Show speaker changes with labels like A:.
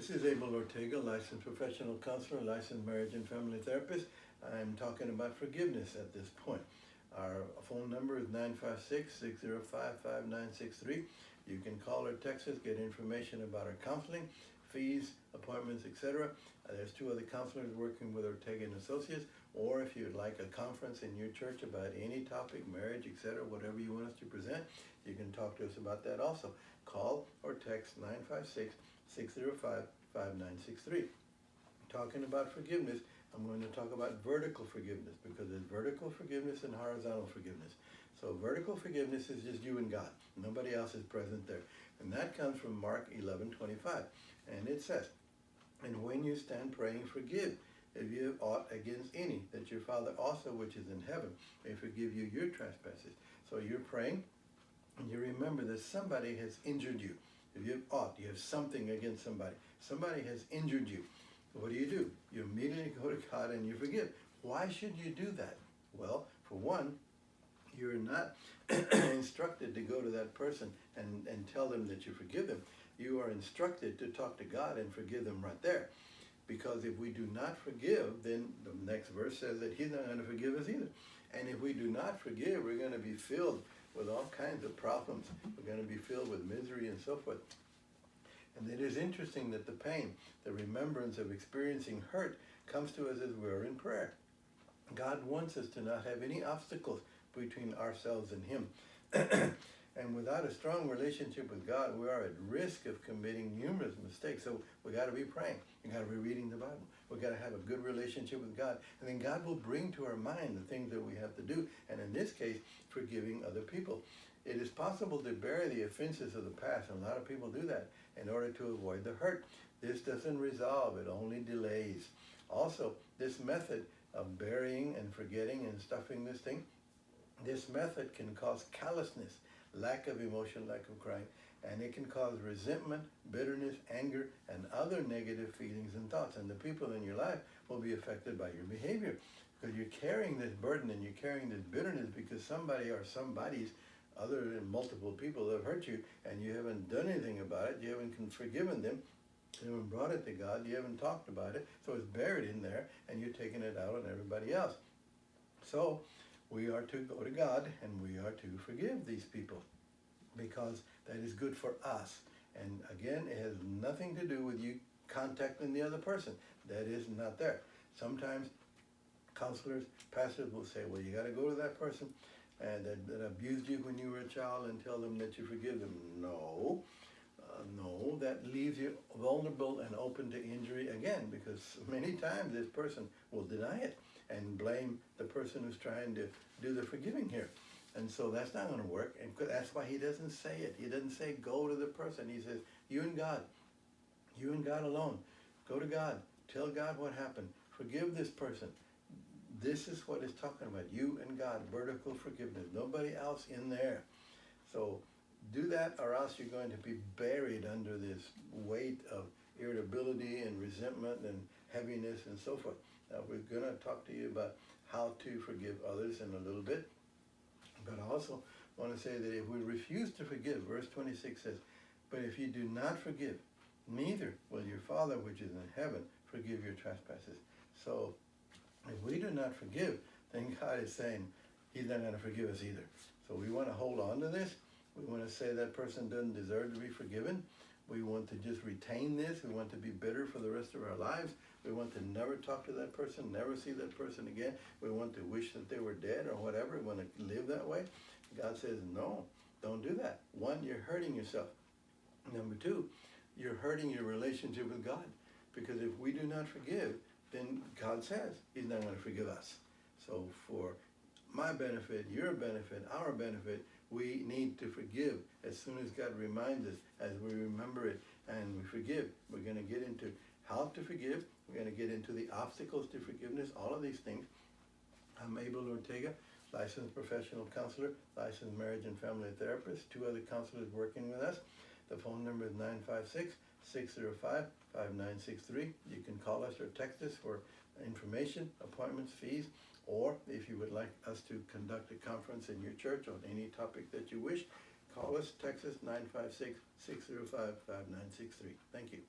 A: This is Abel Ortega, licensed professional counselor, licensed marriage and family therapist. I'm talking about forgiveness at this point. Our phone number is 956-605-5963. You can call or text us, get information about our counseling, fees, appointments, etc. There's two other counselors working with Ortega and Associates, or if you'd like a conference in your church about any topic, marriage, etc., whatever you want us to present, you can talk to us about that also. Call or text 956-605-5963. Talking about forgiveness, I'm going to talk about vertical forgiveness, because there's vertical forgiveness and horizontal forgiveness. So vertical forgiveness is just you and God. Nobody else is present there. And that comes from Mark 11:25. And it says, "And when you stand praying, forgive, if you have aught against any, that your Father also which is in heaven may forgive you your trespasses." So you're praying, and you remember that somebody has injured you. If you have aught, you have something against somebody. Somebody has injured you. What do? You immediately go to God and you forgive. Why should you do that? Well, for one, you're not instructed to go to that person and tell them that you forgive them. You are instructed to talk to God and forgive them right there. Because if we do not forgive, then the next verse says that He's not going to forgive us either. And if we do not forgive, we're going to be filled with all kinds of problems. We're going to be filled with misery and so forth. And it is interesting that the pain, the remembrance of experiencing hurt, comes to us as we're in prayer. God wants us to not have any obstacles between ourselves and Him. And without a strong relationship with God, we are at risk of committing numerous mistakes. So we got to be praying. We got to be reading the Bible. We got to have a good relationship with God. And then God will bring to our mind the things that we have to do. And in this case, forgiving other people. It is possible to bury the offenses of the past, and a lot of people do that in order to avoid the hurt. This doesn't resolve, it only delays. Also, this method of burying and forgetting and stuffing this thing, this method can cause callousness, lack of emotion, lack of crying, and it can cause resentment, bitterness, anger, and other negative feelings and thoughts. And the people in your life will be affected by your behavior, because you're carrying this burden and you're carrying this bitterness because somebody or somebody's other than multiple people have hurt you, and you haven't done anything about it. You haven't forgiven them. You haven't brought it to God. You haven't talked about it. So it's buried in there, and you're taking it out on everybody else. So we are to go to God, and we are to forgive these people, because that is good for us. And again, it has nothing to do with you contacting the other person. That is not there. Sometimes counselors, pastors will say, well, you got to go to that person and that abused you when you were a child and tell them that you forgive them. No, that leaves you vulnerable and open to injury again, because many times this person will deny it and blame the person who's trying to do the forgiving here. And so that's not going to work, and that's why he doesn't say it. He doesn't say go to the person. He says, you and God alone. Go to God. Tell God what happened. Forgive this person. This is what it's talking about. You and God, vertical forgiveness. Nobody else in there. So do that, or else you're going to be buried under this weight of irritability and resentment and heaviness and so forth. Now, we're going to talk to you about how to forgive others in a little bit. But I also want to say that if we refuse to forgive, verse 26 says, but if you do not forgive, neither will your Father which is in heaven forgive your trespasses. So if we do not forgive, then God is saying He's not going to forgive us either. So we want to hold on to this. We want to say that person doesn't deserve to be forgiven. We want to just retain this. We want to be bitter for the rest of our lives. We want to never talk to that person, never see that person again. We want to wish that they were dead or whatever. We want to live that way. God says, no, don't do that. One, you're hurting yourself. Number two, you're hurting your relationship with God. Because if we do not forgive, then God says He's not going to forgive us. So for my benefit, your benefit, our benefit, we need to forgive as soon as God reminds us, as we remember it and we forgive. We're going to get into how to forgive. We're going to get into the obstacles to forgiveness, all of these things. I'm Abel Ortega, licensed professional counselor, licensed marriage and family therapist. Two other counselors working with us. The phone number is 956-605-5963. You can call us or text us for information, appointments, fees, or if you would like us to conduct a conference in your church on any topic that you wish, call us, text us, 956-605-5963. Thank you.